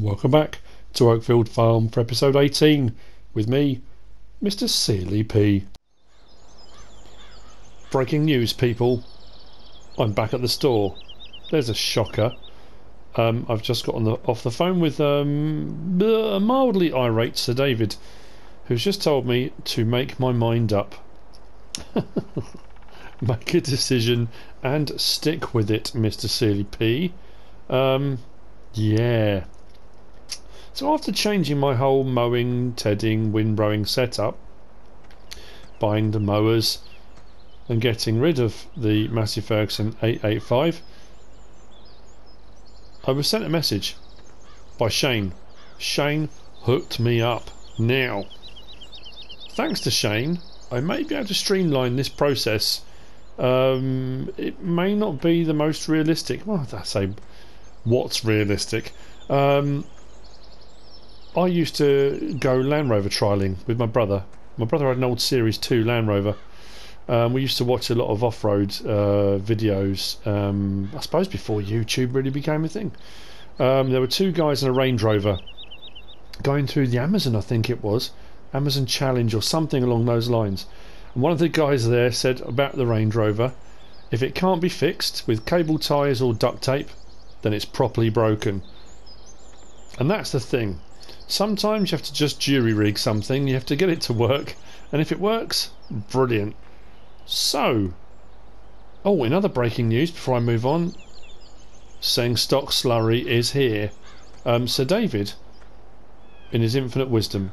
Welcome back to Oakfield Farm for episode 18 with me, MrSealyp. Breaking news, people. I'm back at the store. There's a shocker. I've just got off the phone with a mildly irate Sir David, who's just told me to make my mind up. Make a decision and stick with it, MrSealyp. Yeah. So after changing my whole mowing, tedding, windrowing setup, buying the mowers and getting rid of the Massey Ferguson 885, I was sent a message by Shane. Shane hooked me up. Now, thanks to Shane, I may be able to streamline this process. It may not be the most realistic. Well, I say, what's realistic? I used to go Land Rover trialling with my brother. My brother had an old Series 2 Land Rover. We used to watch a lot of off-road videos, I suppose before YouTube really became a thing. There were two guys in a Range Rover going through the Amazon, I think it was, Amazon Challenge or something along those lines. And one of the guys there said about the Range Rover, if it can't be fixed with cable ties or duct tape, then it's properly broken. And that's the thing. Sometimes you have to just jury rig something, you have to get it to work, and if it works, brilliant. So, in other breaking news before I move on, saying stock Slurry is here. Sir David, in his infinite wisdom,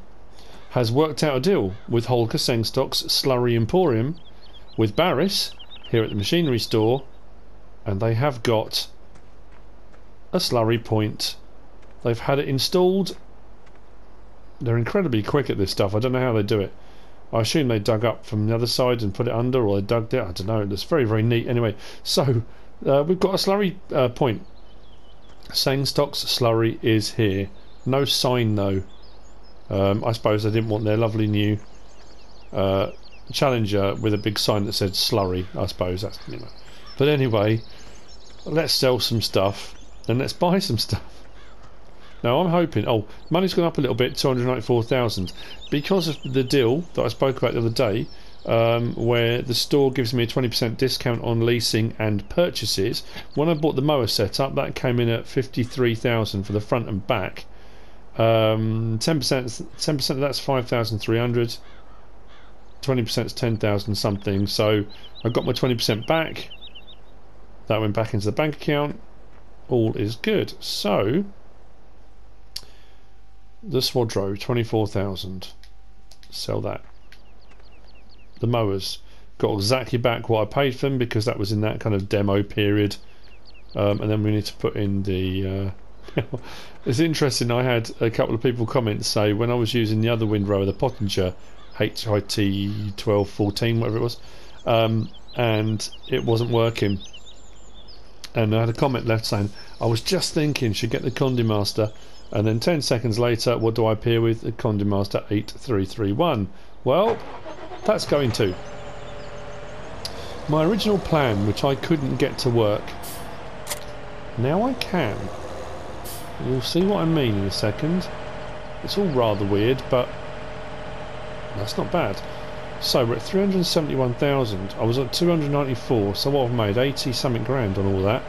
has worked out a deal with Holger Sengstock's Slurry Emporium with Barris here at the machinery store, and they have got a slurry point. They've had it installed. They're incredibly quick at this stuff. I don't know how they do it. I assume they dug up from the other side and put it under, or they dug it. I don't know. It's very, very neat. Anyway, so we've got a slurry point. Sengstock's slurry is here. No sign though. I suppose they didn't want their lovely new Challenger with a big sign that said slurry. I suppose that's, you know. But anyway, let's sell some stuff and let's buy some stuff. Now I'm hoping, money's gone up a little bit, 294,000, because of the deal that I spoke about the other day, where the store gives me a 20% discount on leasing and purchases. When I bought the mower setup, that came in at 53,000 for the front and back. 10% of that's 5,300. 20% is 10,000 something. So I got my 20% back. That went back into the bank account. All is good. So the Swadro, 24,000. Sell that. The mowers got exactly back what I paid for them because that was in that kind of demo period. And then we need to put in the. It's interesting. I had a couple of people comment say when I was using the other windrower, the Pottinger HIT 1214, whatever it was, and it wasn't working. And I had a comment left saying, I was just thinking should get the condimaster. And then 10 seconds later, what do I appear with? The condimaster 8331. Well, that's going to. My original plan, which I couldn't get to work, now I can. You'll see what I mean in a second. It's all rather weird, but that's not bad. So we're at 371,000. I was at 294, so what I've made 80 something grand on all that.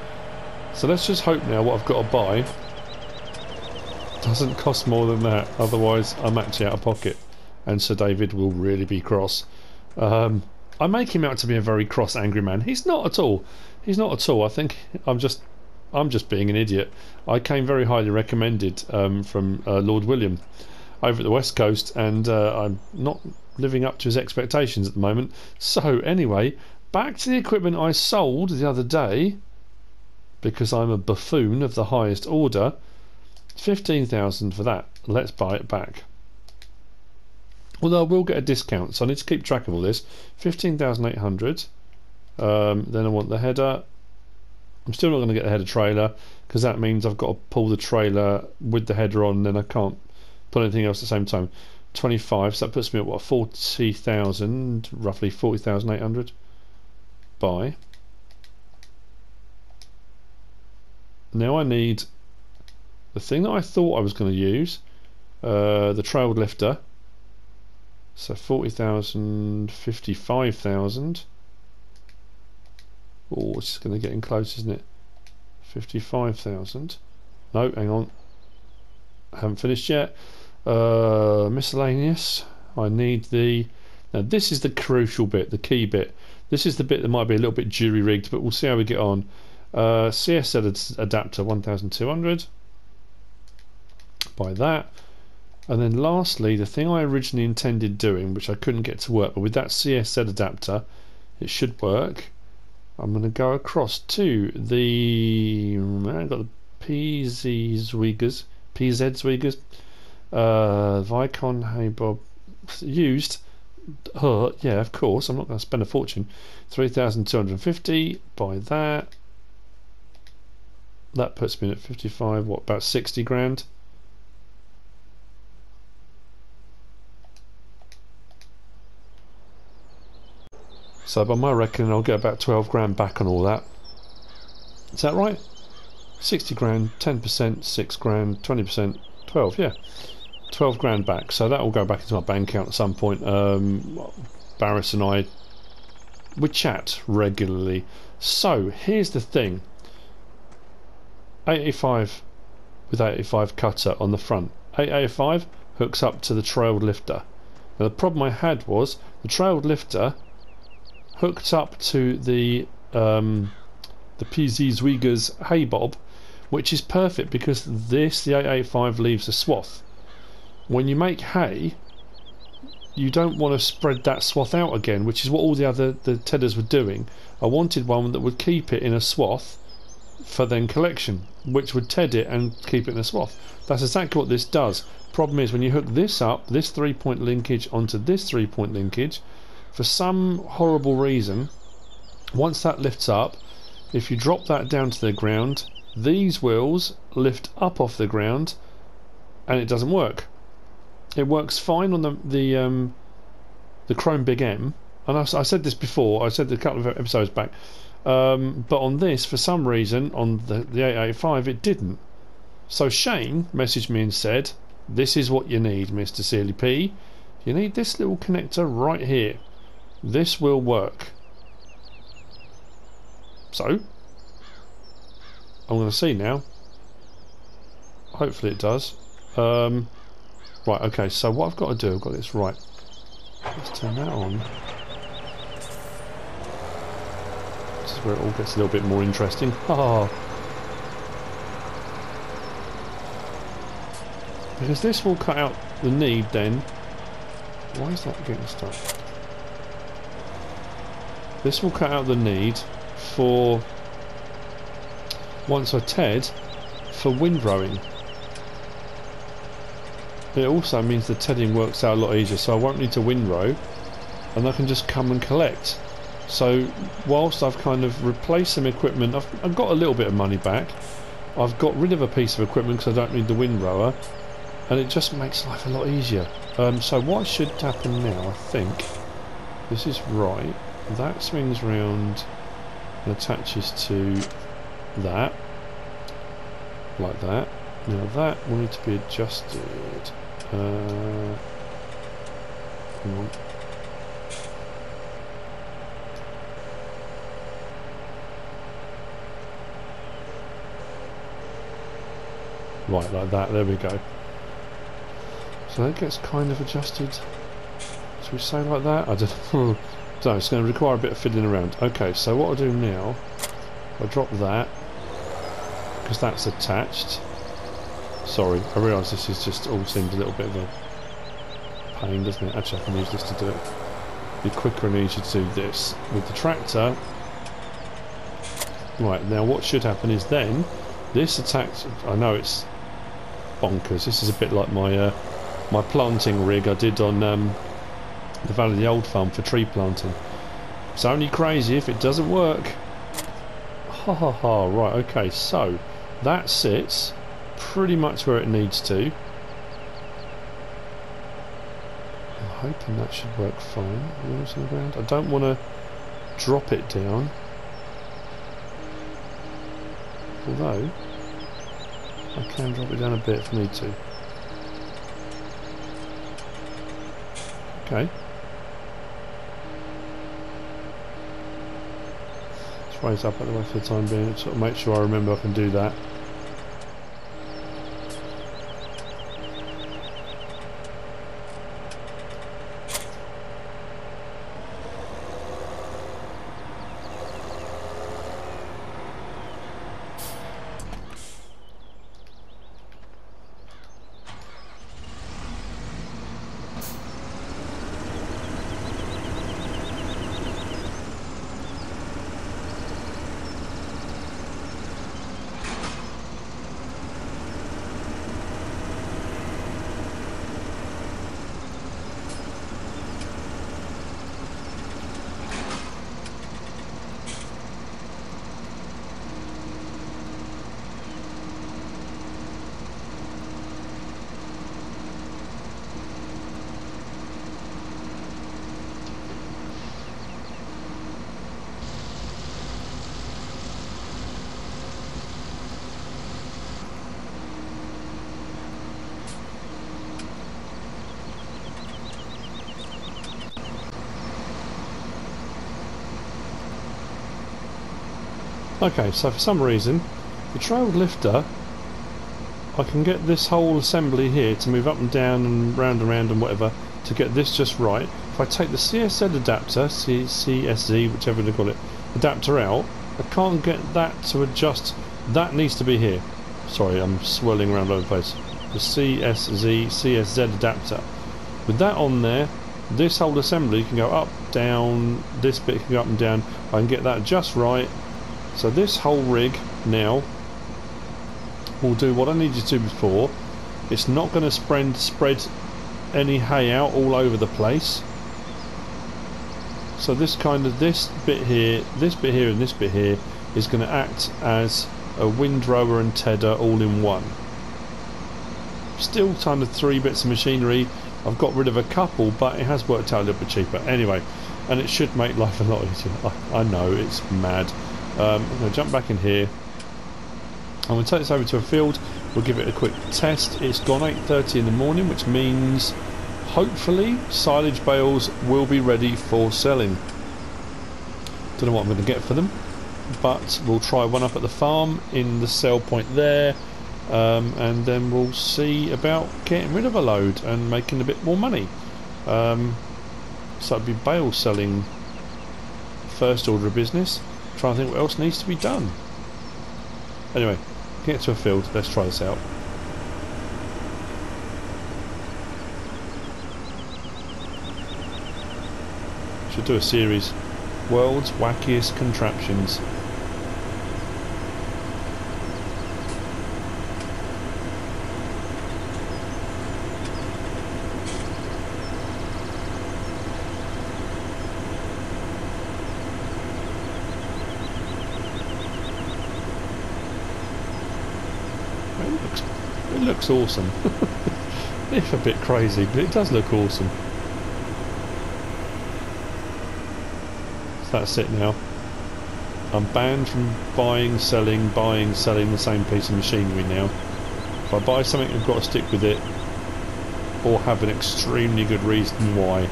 So let's just hope now what I've got to buy doesn't cost more than that, otherwise I'm actually out of pocket and Sir David will really be cross. I make him out to be a very cross, angry man. He's not at all. He's not at all. I think I'm just being an idiot. I came very highly recommended from Lord William over at the West Coast, and I'm not living up to his expectations at the moment. So anyway, back to the equipment I sold the other day, because I'm a buffoon of the highest order. 15,000 for that. Let's buy it back. Although I will get a discount, so I need to keep track of all this. 15,800. Then I want the header. I'm still not going to get the header trailer because that means I've got to pull the trailer with the header on, and then I can't put anything else at the same time. 25, so that puts me at what, 40,000, roughly 40,800. Buy. Now I need the thing that I thought I was going to use, the trailed lifter. So 40,000, 55,000. Oh, it's just going to get in close, isn't it? 55,000. No, hang on. I haven't finished yet. Miscellaneous. I need the... Now this is the crucial bit, the key bit. This is the bit that might be a little bit jury-rigged, but we'll see how we get on. CSZ adapter 1200. Buy that. And then lastly, the thing I originally intended doing, which I couldn't get to work, but with that CSZ adapter, it should work. I'm going to go across to the... I've got the PZZweegers. Vicon, haybob, used. Yeah, of course, I'm not going to spend a fortune. 3,250. Buy that. That puts me at 55. What, about 60 grand? So by my reckoning, I'll get about 12 grand back on all that. Is that right? 60 grand, 10%, 6 grand, 20%, 12, yeah. 12 grand back. So that will go back into my bank account at some point. Barris and I, we chat regularly. So here's the thing. 885 with 885 cutter on the front. 885 hooks up to the trailed lifter. Now the problem I had was the trailed lifter hooked up to the PZZweegers haybob, which is perfect because the 885 leaves a swath. When you make hay, you don't want to spread that swath out again, which is what all the tedders were doing. I wanted one that would keep it in a swath for then collection, which would ted it and keep it in a swath. That's exactly what this does. Problem is when you hook this up, this 3-point linkage onto this 3-point linkage, for some horrible reason, once that lifts up, if you drop that down to the ground, these wheels lift up off the ground and it doesn't work. It works fine on the Krone Big M, and I said this before, I said a couple of episodes back, but on this, for some reason, on the 885 it didn't. So Shane messaged me and said, this is what you need, MrSealyp. You need this little connector right here. This will work. So I'm going to see now. Hopefully it does. Right, okay, so what I've got to do, I've got this right. Let's turn that on. This is where it all gets a little bit more interesting. Because this will cut out the need then. Why is that getting stuck? This will cut out the need for, once I ted, for windrowing. It also means the tedding works out a lot easier, so I won't need to windrow and I can just come and collect. So whilst I've kind of replaced some equipment, I've got a little bit of money back. I've got rid of a piece of equipment because I don't need the windrower, and it just makes life a lot easier. So what should happen now, I think, this is right. That swings round and attaches to that, like that. Now that will need to be adjusted. Hang on. Right, like that, there we go. So that gets kind of adjusted. Should we say like that? I don't know. So it's going to require a bit of fiddling around. Okay, so what I'll do now, I'll drop that, because that's attached. Sorry, I realise this is just all seemed a little bit of a pain, doesn't it? Actually, I can use this to do it. It'd be quicker and easier to do this. With the tractor, right, now what should happen is then, this attached, I know it's bonkers, this is a bit like my my planting rig I did on the Valley of the Old Farm for tree planting. It's only crazy if it doesn't work. Ha ha ha, right, okay, so that sits pretty much where it needs to. I'm hoping that should work fine. Wheels on the ground. I don't want to drop it down. Although, I can drop it down a bit if I need to. Okay. Let's raise up at the way for the time being, sort of make sure I remember I can do that. Okay, so for some reason, the trailed lifter, I can get this whole assembly here to move up and down and round and whatever to get this just right. If I take the CSZ adapter, CSZ, whichever they call it, adapter out, I can't get that to adjust. That needs to be here. Sorry, I'm swirling around all over the place. The CSZ adapter. With that on there, this whole assembly can go up, down, this bit can go up and down. I can get that just right. So this whole rig now will do what I needed to do before. It's not going to spread any hay out all over the place. So this bit here, this bit here and this bit here is going to act as a windrower and tedder all in one. Still kind of 3 bits of machinery. I've got rid of a couple, but it has worked out a little bit cheaper. Anyway, and it should make life a lot easier. I know, it's mad. I'm going to jump back in here. I'm going to take this over to a field. We'll give it a quick test. It's gone 8:30 in the morning, which means hopefully silage bales will be ready for selling. Don't know what I'm going to get for them, but we'll try one up at the farm in the sell point there, and then we'll see about getting rid of a load and making a bit more money. So it'd be bale selling first order of business. Trying to think what else needs to be done. Anyway, get to a field. Let's try this out. Should do a series. World's wackiest contraptions. It looks awesome. If a bit crazy, but it does look awesome. So that's it now. I'm banned from buying, selling the same piece of machinery now. If I buy something, I've got to stick with it, or have an extremely good reason why.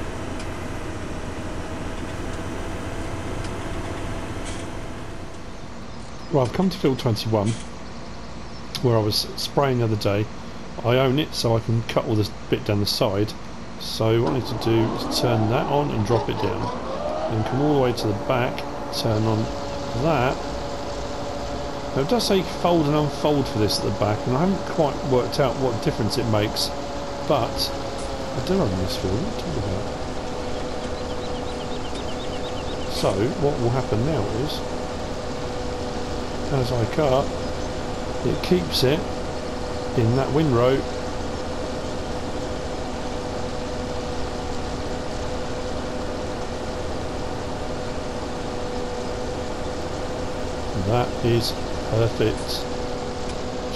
Well, I've come to field 21. Where I was spraying the other day. I own it, so I can cut all this bit down the side. So what I need to do is turn that on and drop it down, and come all the way to the back, turn on that. Now it does say fold and unfold for this at the back, and I haven't quite worked out what difference it makes, but I do own this field. What are you talking about? So what will happen now is, as I cut, it keeps it in that windrow. That is perfect.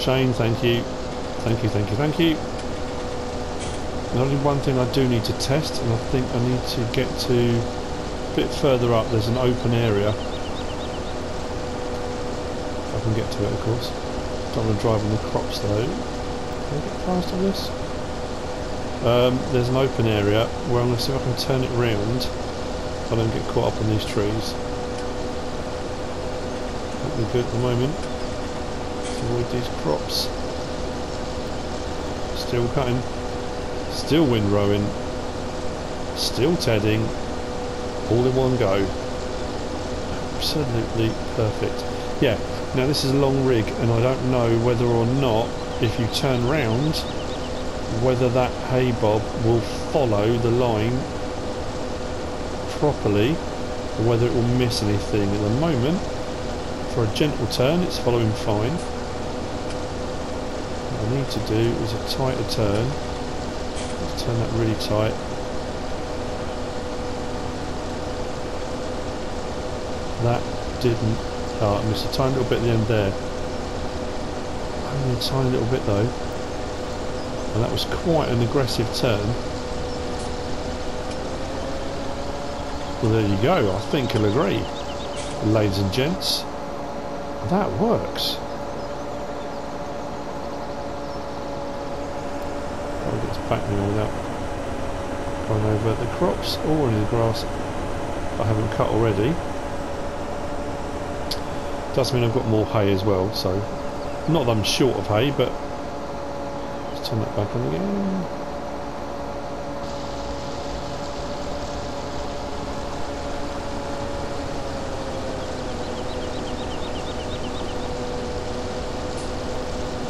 Shane, thank you. Thank you, thank you, thank you. There's only one thing I do need to test, and I think I need to get to a bit further up. There's an open area. If I can get to it, of course. Don't want to drive on the crops though. Can I get past all this? There's an open area where I'm going to see if I can turn it round so I don't get caught up on these trees. Looking good at the moment. Avoid these crops. Still cutting. Still windrowing. Still tedding. All in one go. Absolutely perfect. Yeah, now this is a long rig and I don't know whether or not if you turn round whether that haybob will follow the line properly or whether it will miss anything. At the moment, for a gentle turn it's following fine. What I need to do is a tighter turn. Let's turn that really tight. That didn't... I missed a tiny little bit at the end there. Only a tiny little bit though. And that was quite an aggressive turn. Well, there you go. I think you'll agree, ladies and gents. That works. I'll get back now without going over the crops or any of the grass I haven't cut already. Does mean I've got more hay as well, so not that I'm short of hay, but let's turn that back on again.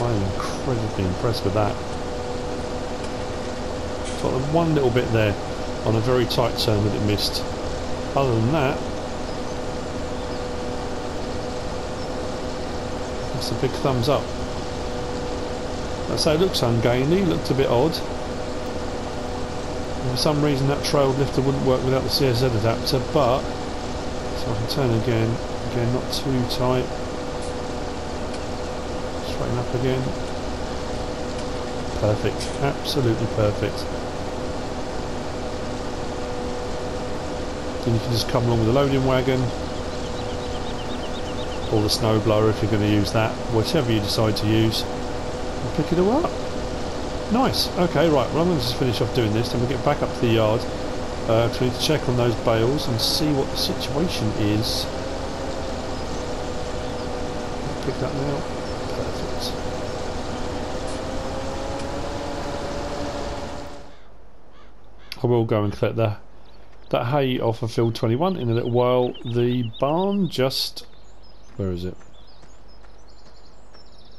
I'm incredibly impressed with that. Got one little bit there on a very tight turn that it missed. Other than that, that's a big thumbs up. I'd say it looks ungainly, looked a bit odd. And for some reason that trail lifter wouldn't work without the CSZ adapter, but so I can turn again, not too tight. Straighten up again. Perfect, absolutely perfect. Then you can just come along with the loading wagon or the snow blower if you're going to use that, whichever you decide to use, and pick it all up. Nice. Okay, right, well I'm going to just finish off doing this, then we'll get back up to the yard because we need to check on those bales and see what the situation is. Pick that now. Perfect. I will go and collect that hay off of field 21 in a little while. The barn just... where is it?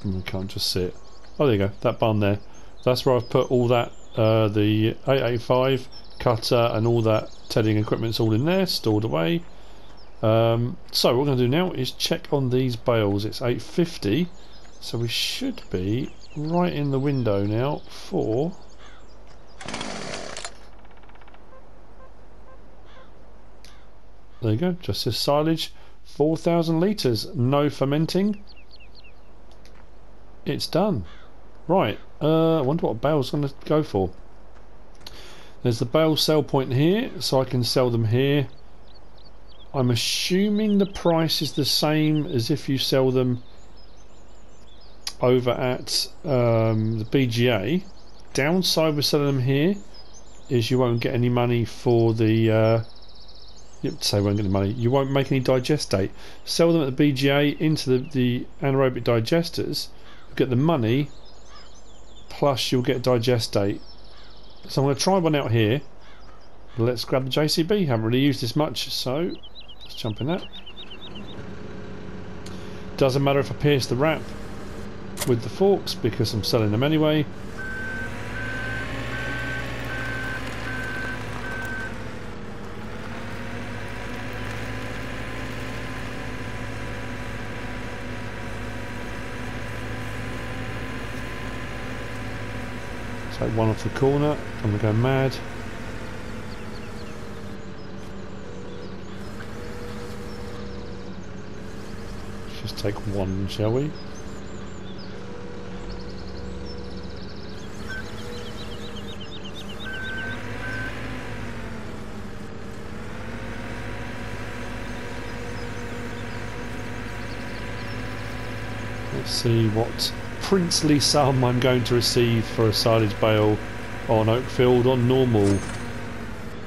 I can't just see it. Oh, there you go, that barn there. That's where I've put all that, the 885 cutter and all that tedding equipment's all in there, stored away. So what we're going to do now is check on these bales. It's 850, so we should be right in the window now for... there you go, just this silage. 4,000 litres, no fermenting. It's done. Right, I wonder what Bale's going to go for. There's the Bale sell point here, so I can sell them here. I'm assuming the price is the same as if you sell them over at the BGA. Downside with selling them here is you won't get any money for the... won't get any money. You won't make any digest date. Sell them at the BGA into the anaerobic digesters. You'll get the money, plus you'll get a digest date. So I'm going to try one out here. Let's grab the JCB. Haven't really used this much, so let's jump in that. Doesn't matter if I pierce the wrap with the forks because I'm selling them anyway. Take one off the corner, I'm going to go mad. Let's just take one, shall we? Let's see what princely sum I'm going to receive for a silage bale on Oakfield on normal.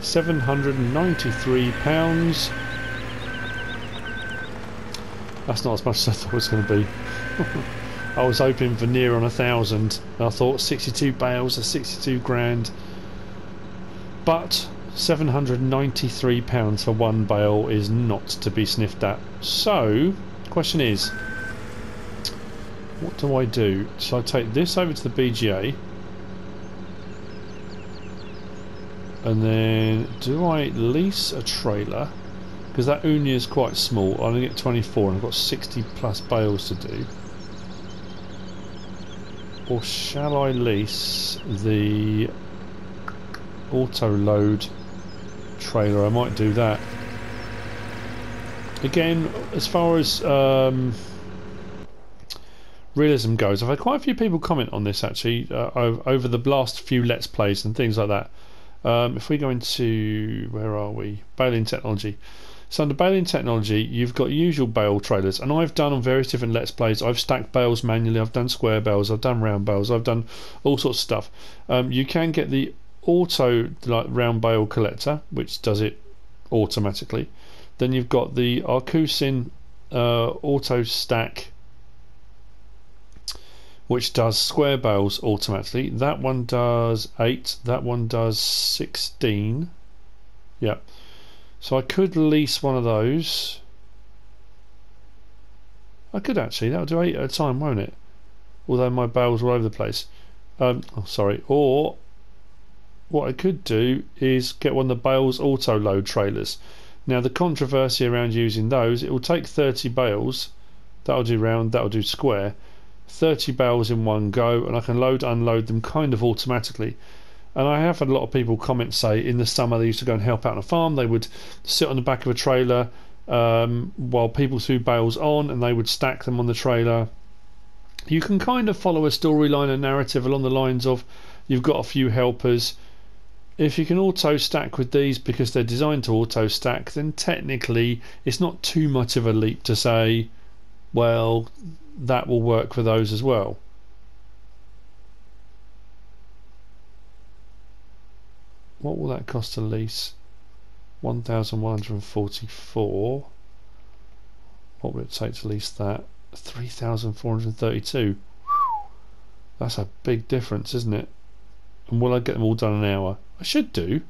£793. That's not as much as I thought it was going to be. I was hoping for near on 1,000. I thought 62 bales are 62 grand. But £793 for one bale is not to be sniffed at. So, the question is, what do I do? Shall I take this over to the BGA? And then, do I lease a trailer? Because that uni is quite small. I only get 24 and I've got 60 plus bales to do. Or shall I lease the auto load trailer? I might do that. Again, as far as realism goes, I've had quite a few people comment on this actually over the last few Let's Plays and things like that. If we go into, where are we? Baling technology. So under baling technology, you've got usual bale trailers, and I've done on various different Let's Plays. I've stacked bales manually, I've done square bales, I've done round bales, I've done all sorts of stuff. You can get the auto round bale collector, which does it automatically. Then you've got the Ursus auto stack, which does square bales automatically. That one does 8, that one does 16. Yep. So I could lease one of those. I could actually, that'll do 8 at a time, won't it? Although my bales are all over the place. Oh, sorry. Or what I could do is get one of the Bales auto load trailers. Now the controversy around using those, it will take 30 bales. That'll do round, that'll do square. 30 bales in one go, and I can load unload them kind of automatically. And I have had a lot of people comment, say in the summer they used to go and help out on a farm, they would sit on the back of a trailer while people threw bales on, and they would stack them on the trailer. You can kind of follow a storyline and narrative along the lines of you've got a few helpers. If you can auto stack with these because they're designed to auto stack, then technically it's not too much of a leap to say, well, that will work for those as well. What will that cost to lease? 1,144. What would it take to lease that? 3,432. That's a big difference, isn't it? And will I get them all done in an hour? I should do.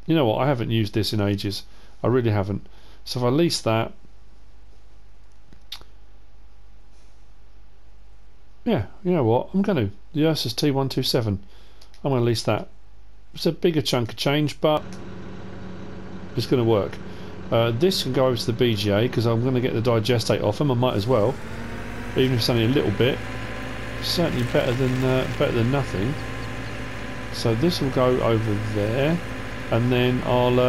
You know what? I haven't used this in ages. I really haven't. So if I lease that, yeah, you know what? I'm going to. The Ursus T-127. I'm going to lease that. It's a bigger chunk of change, but it's going to work. This can go over to the BGA because I'm going to get the digestate off them. I might as well, even if it's only a little bit. Certainly better than nothing. So this will go over there, and then I'll.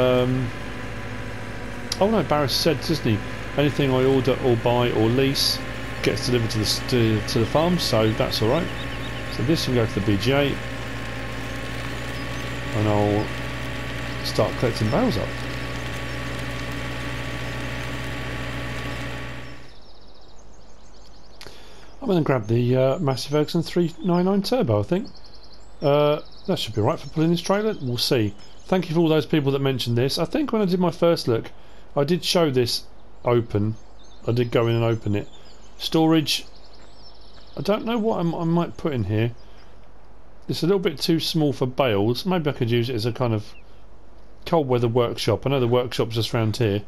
Oh no, Barris said, doesn't he? Anything I order or buy or lease gets delivered to the farm, so that's all right. So this will go to the BGA, and I'll start collecting bales up. I'm going to grab the Massey Ferguson 399 Turbo, I think. That should be right for pulling this trailer. We'll see. Thank you for all those people that mentioned this. I think when I did my first look, I did show this open. I did go in and open it. Storage, I don't know what I might put in here. It's a little bit too small for bales. Maybe I could use it as a kind of cold weather workshop. I know the workshop's just round here.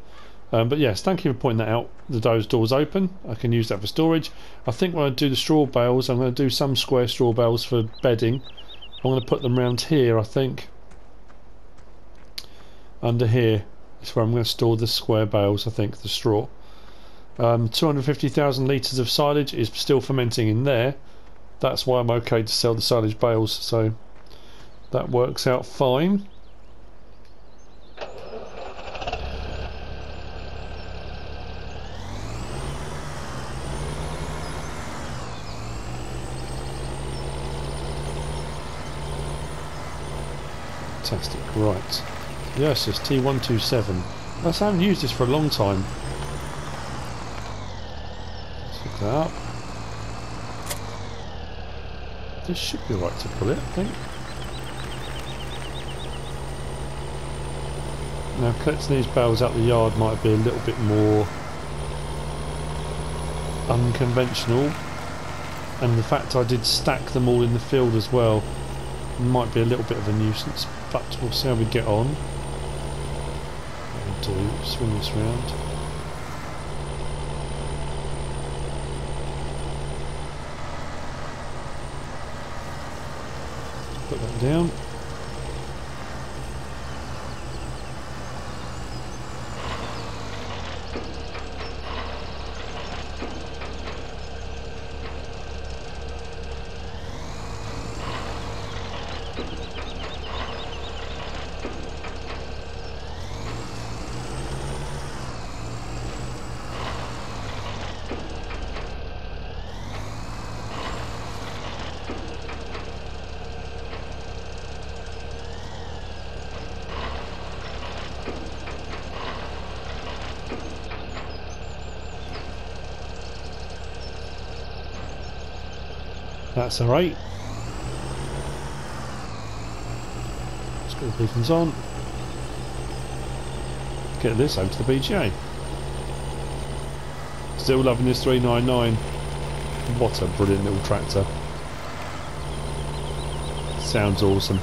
But yes, thank you for pointing that out. Those doors open. I can use that for storage. I think when I do the straw bales, I'm going to do some square straw bales for bedding. I'm going to put them round here, I think. Under here is where I'm going to store the square bales, I think, the straw. 250,000 litres of silage is still fermenting in there. That's why I'm okay to sell the silage bales, so that works out fine. Fantastic, right. Ursus T-127. I haven't used this for a long time. Pick that up. This should be right to pull it, I think. Now collecting these bales out the yard might be a little bit more unconventional, and the fact I did stack them all in the field as well might be a little bit of a nuisance, but we'll see how we get on. What we'll do, swing this round. Put that down. That's alright. Let's get the beacons on. Get this over to the BGA. Still loving this 399. What a brilliant little tractor. Sounds awesome.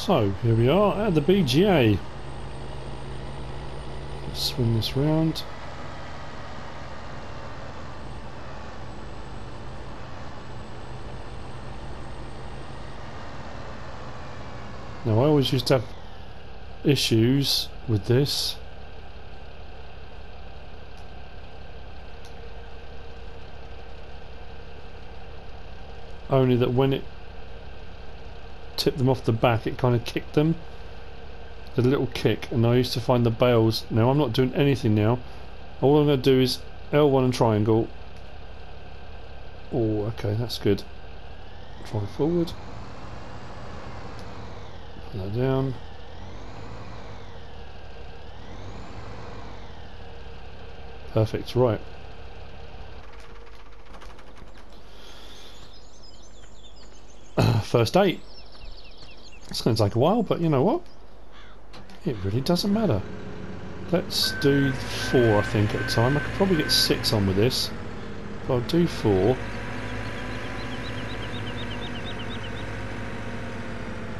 So here we are at the BGA. Let's swing this round. Now I always used to have issues with this. Only that when it tipped them off the back, it kind of kicked them. A little kick, and I used to find the bales. Now I'm not doing anything now. All I'm going to do is L1 and triangle. Oh, okay, that's good. Try forward. Put that down. Perfect, right. First 8. It's going to take a while, but you know what? It really doesn't matter. Let's do 4, I think, at a time. I could probably get 6 on with this, but I'll do 4. Don't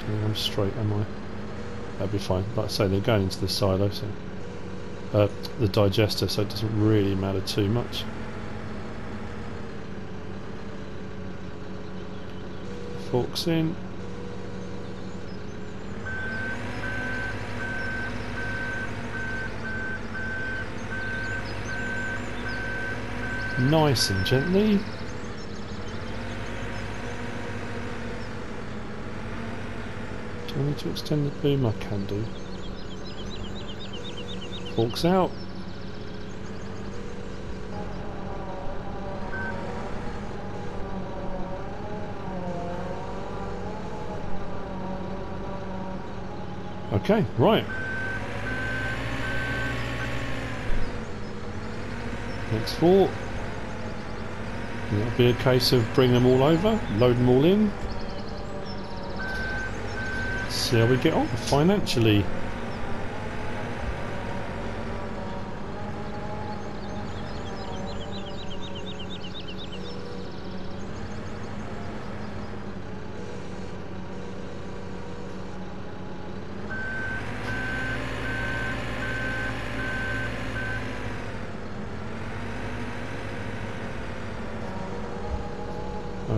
think I'm straight, am I? That'll be fine. Like I say, they're going into the silo, so the digester, so it doesn't really matter too much. Forks in. Nice and gently. Do I need to extend the boom? I can do. Forks out. Okay, right. Next 4. And it'll be a case of bringing them all over, load them all in. See how we get on financially.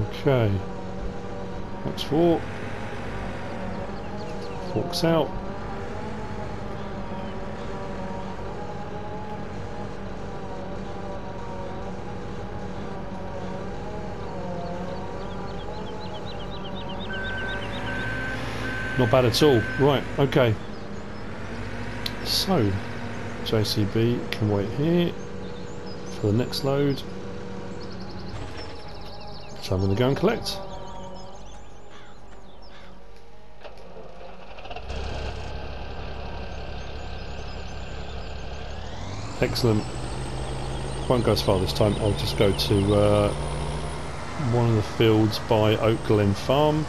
Okay. X4. Forks out. Not bad at all. Right, okay. So, JCB can wait here for the next load. So I'm going to go and collect. Excellent. Won't go as far this time. I'll just go to one of the fields by Oakfield Farm.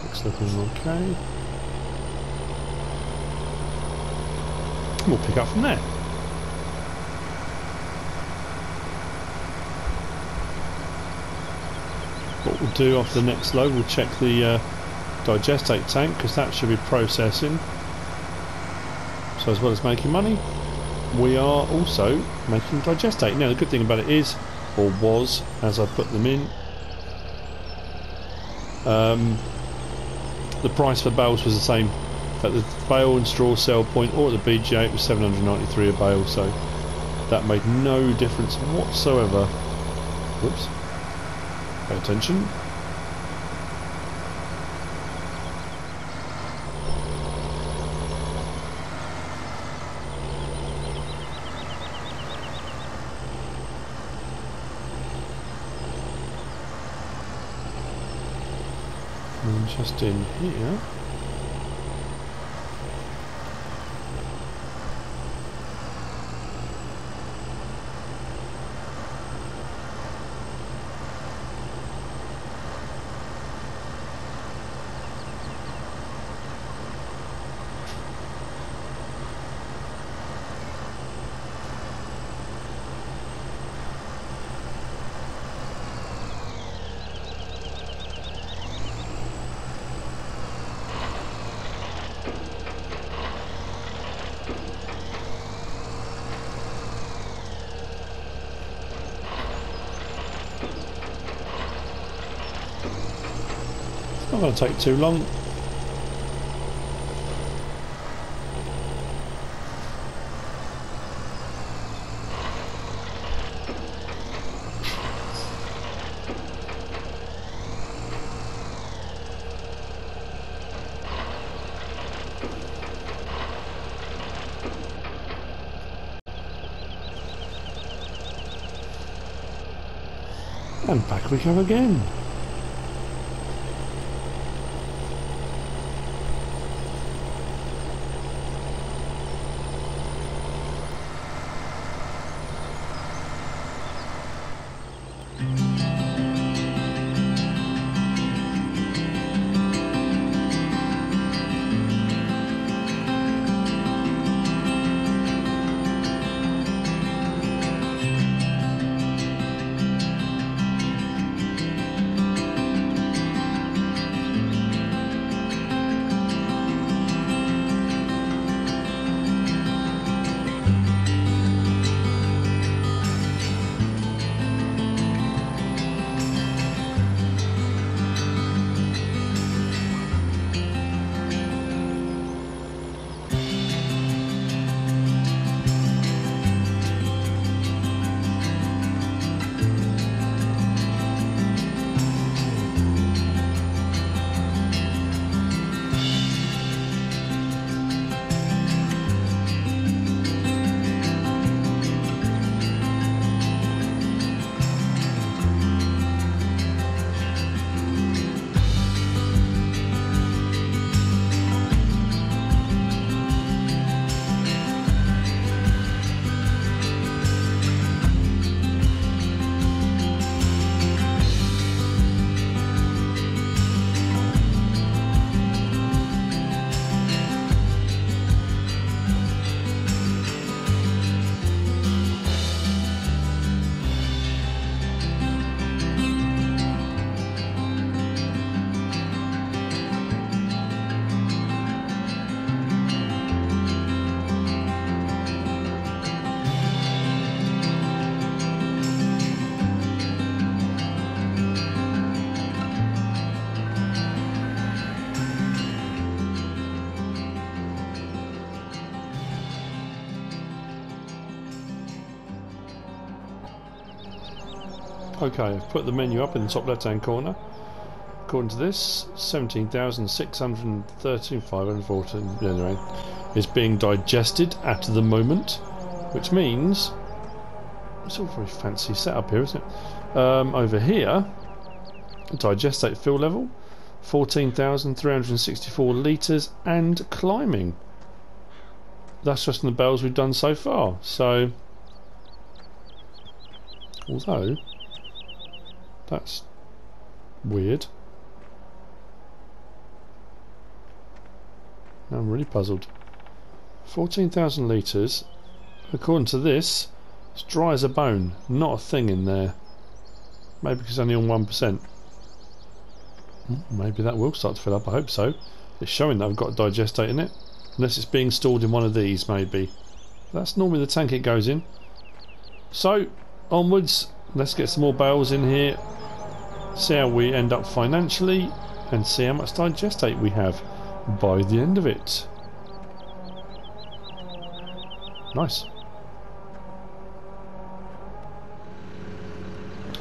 Looks looking okay. We'll pick up from there. What we'll do after the next load, we'll check the digestate tank, because that should be processing. So as well as making money, we are also making digestate. Now the good thing about it is, or was, as I put them in, the price for bales was the same at the bale and straw sell point or at the BGA. It was 793 a bale, so that made no difference whatsoever. Whoops. Pay attention. And just in here. Not going to take too long. And back we go again. Okay, I've put the menu up in the top left hand corner. According to this, 17,613,514 is being digested at the moment, which means it's all very fancy setup here, isn't it? Over here, digestate fill level 14,364 litres and climbing. That's just in the bales we've done so far. So, although that's weird. I'm really puzzled. 14,000 litres. According to this, it's dry as a bone. Not a thing in there. Maybe because it's only on 1%. Maybe that will start to fill up. I hope so. It's showing that I've got a digestate in it. Unless it's being stored in one of these, maybe. That's normally the tank it goes in. So, onwards. Let's get some more bales in here. See how we end up financially. And see how much digestate we have by the end of it. Nice.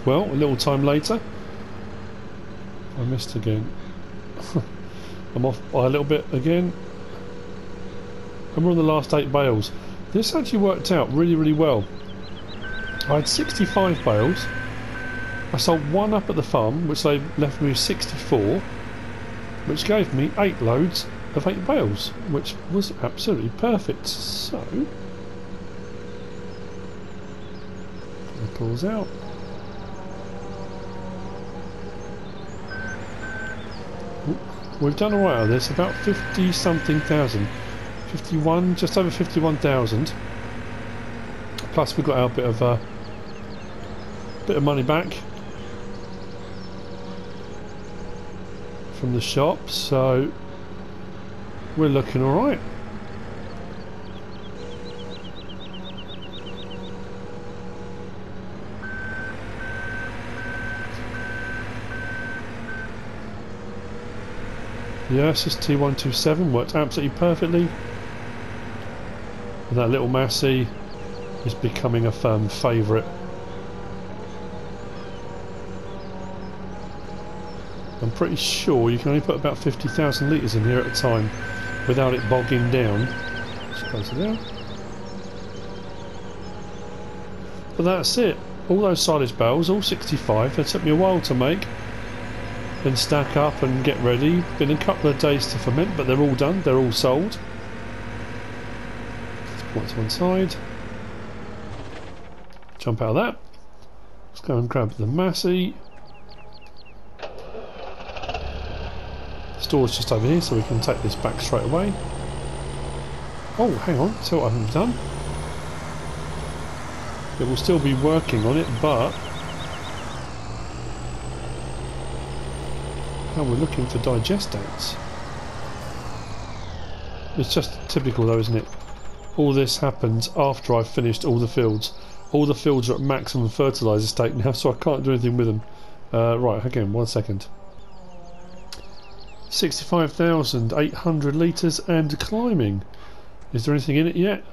Well, a little time later, I missed again. I'm off by a little bit again. And we're on the last 8 bales. This actually worked out really, really well. I had 65 bales. I sold 1 up at the farm, which they left me with 64. Which gave me 8 loads of 8 bales, which was absolutely perfect. So, pulls out. We've done alright out of this, about 50 something thousand. 51, just over 51,000. Plus we got our bit of money back from the shop, so we're looking alright. The Ursus T-127 worked absolutely perfectly. And that little Massey is becoming a firm favourite. I'm pretty sure you can only put about 50,000 litres in here at a time without it bogging down. Just close it down. But that's it. All those silage bales, all 65, they took me a while to make. Then stack up and get ready. Been a couple of days to ferment, but they're all done. They're all sold. Let's put to one side. Jump out of that. Let's go and grab the Massey. Store's just over here, so we can take this back straight away. Oh, hang on. See what I haven't done. It will still be working on it, but how we're looking for digestates. It's just typical though, isn't it? All this happens after I've finished all the fields. All the fields are at maximum fertiliser state now, so I can't do anything with them. Right, again, 1 second. 65,800 litres and climbing. Is there anything in it yet?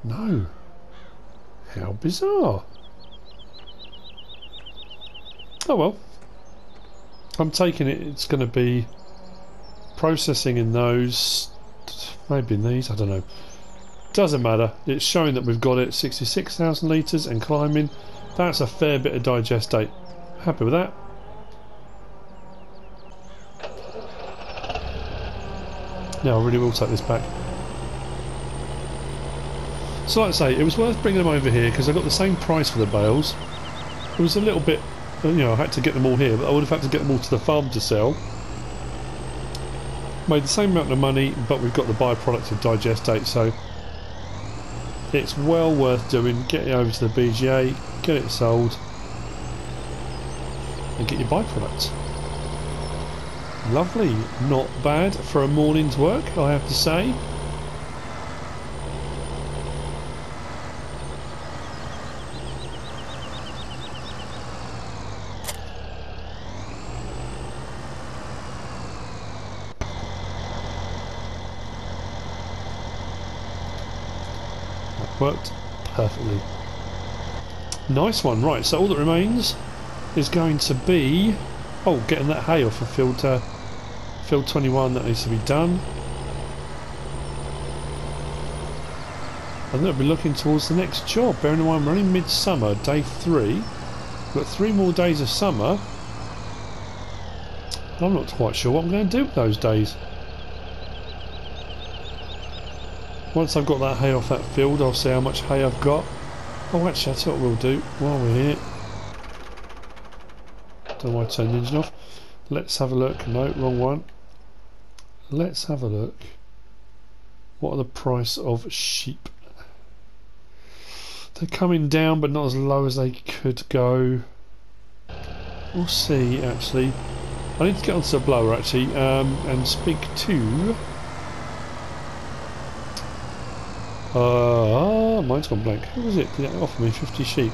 No. How bizarre. Oh well, I'm taking it, it's going to be processing in those, maybe in these, I don't know. Doesn't matter, it's showing that we've got it, 66,000 litres and climbing. That's a fair bit of digestate. Happy with that. Now I really will take this back. So like I say, it was worth bringing them over here because I got the same price for the bales. It was a little bit, you know, I had to get them all here, but I would have had to get them all to the farm to sell. Made the same amount of money, but we've got the byproduct of digestate, so it's well worth doing. Get it over to the BGA, get it sold, and get your byproducts. Lovely, not bad for a morning's work, I have to say. Worked perfectly. Nice one. Right, so all that remains is going to be getting that hay off of field 21. That needs to be done. And then we'll be looking towards the next job. Bearing in mind we're only midsummer, day 3. We've got 3 more days of summer. I'm not quite sure what I'm going to do with those days. Once I've got that hay off that field, I'll see how much hay I've got. Oh, actually, that's what we'll do while we're here. Don't know why I turned the engine off. Let's have a look. No, wrong one. Let's have a look. What are the price of sheep? They're coming down, but not as low as they could go. We'll see, actually. I need to get onto the blower, actually, and speak to... mine's gone blank. Who was it? Did it offer me 50 sheep?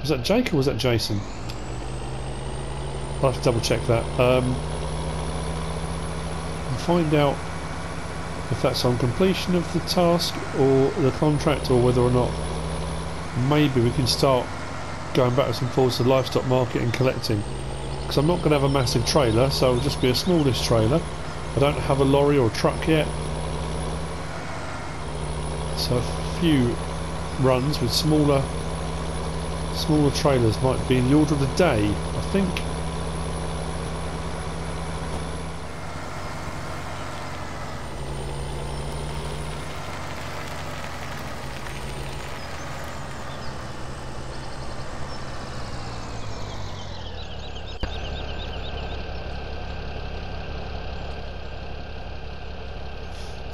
Was that Jake or was that Jason? I'll have to double check that. And find out if that's on completion of the task or the contract, or whether or not maybe we can start going backwards and forwards to the livestock market and collecting. Because I'm not going to have a massive trailer, so it'll just be a smallish trailer. I don't have a lorry or a truck yet. So a few runs with smaller trailers might be in the order of the day, I think.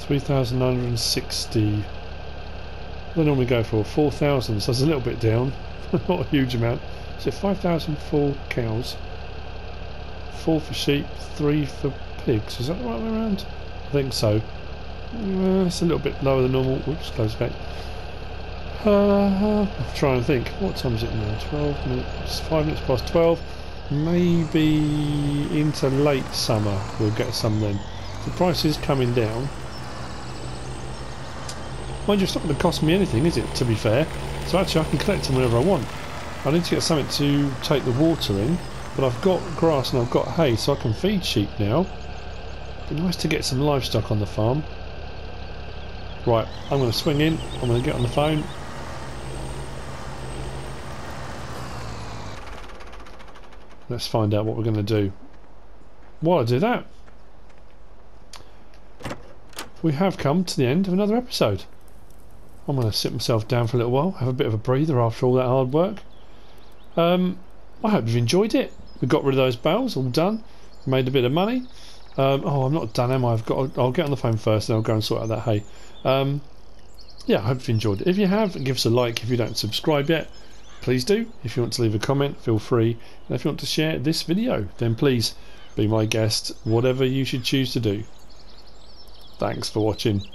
$3,960. They normally go for 4,000, so it's a little bit down. Not a huge amount. So 5,004 cows, 4 for sheep, 3 for pigs. Is that the right way around? I think so. It's a little bit lower than normal. Whoops, close back. I'm trying to think. What time is it now? 12 minutes, 5 minutes past 12. Maybe into late summer we'll get some then. The price is coming down. Mind you, it's not going to cost me anything, is it, to be fair? So actually I can collect them whenever I want. I need to get something to take the water in, but I've got grass and I've got hay, so I can feed sheep now. It'd be nice to get some livestock on the farm. Right, I'm going to swing in, I'm going to get on the phone. Let's find out what we're going to do. While I do that, we have come to the end of another episode. I'm going to sit myself down for a little while, have a bit of a breather after all that hard work. I hope you've enjoyed it. We got rid of those bales, all done. Made a bit of money. I'm not done, am I? I'll get on the phone first and I'll go and sort out that hay. Yeah, I hope you've enjoyed it. If you have, give us a like. If you don't subscribe yet, please do. If you want to leave a comment, feel free. And if you want to share this video, then please be my guest, whatever you should choose to do. Thanks for watching.